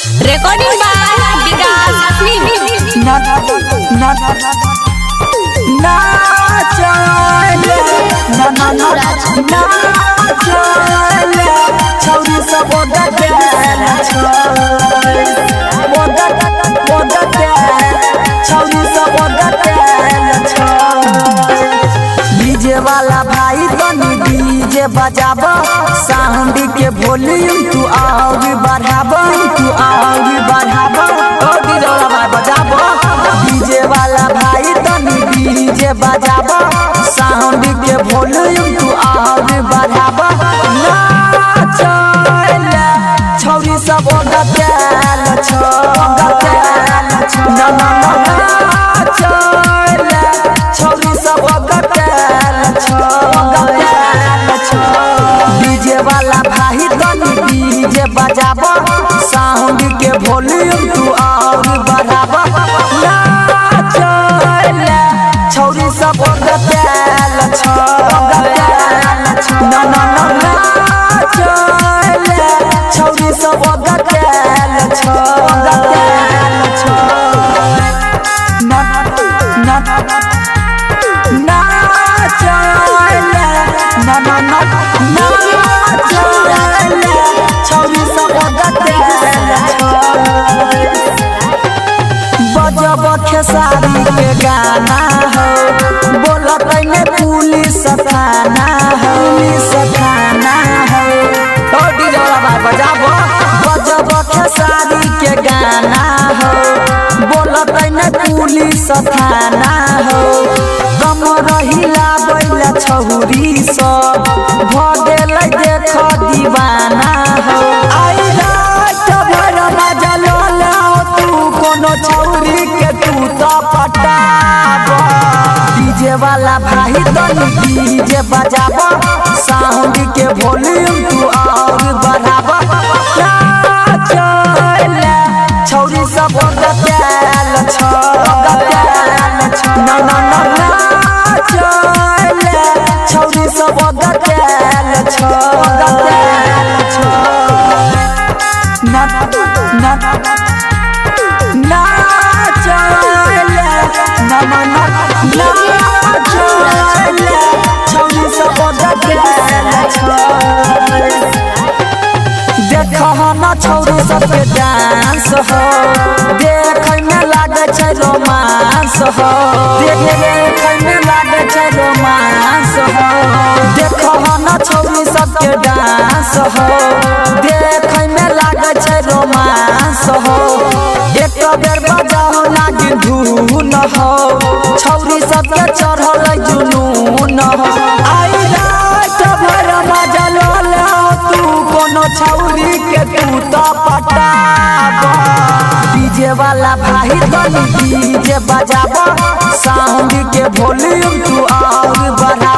Recording by Vikas Film. ना चले छौरी सब छौरी सब डीजे वाला भाई तनी डीजे बजाब साउंड के वॉल्यूम तू और बढ़ाब डीजे वाला भाई बजाब डीजे वाला भाई तनी डीजे बजाब साउंड के वॉल्यूम तू और बढ़ाब छौरी सब छौरी सब डीजे वाला भाई तनी डीजे बजाब साउंड के वॉल्यूम तू और बढ़ाब छौरी सब छौरी सब बजब खेसारी के गाना हो बोलत में पुलिस थाना हो डीजे वाला भाई बजाबो बजब खेसारी के गाना हो बोलत में पुलिस थाना हो कम रहिला बैला छौरी सब भगेल देख दीवाना हो आई रात भर मजा लो तू कोनो छौरी के तू तो पटाब डीजे वाला भाई तनी डीजे बजाब साउंड के वॉल्यूम तू और बढ़ाब छौरी सब छौरी सब छौरी सबके डांस हो देख में लागे छै रोमांस हो देख में लागे छै रोमांस हो देखो न छौरी सबके डांस हो देख में लागे छै रोमांस हो एक बेर बजाओ लागी धुन हो छौरी सबके चढ़ल जुनून हो आई रात भर मजा लो तू कोनो छौरी के तू तो पटाब डीजे वाला भाई तनी डीजे बजाब साउंड के वॉल्यूम तू और बढ़ा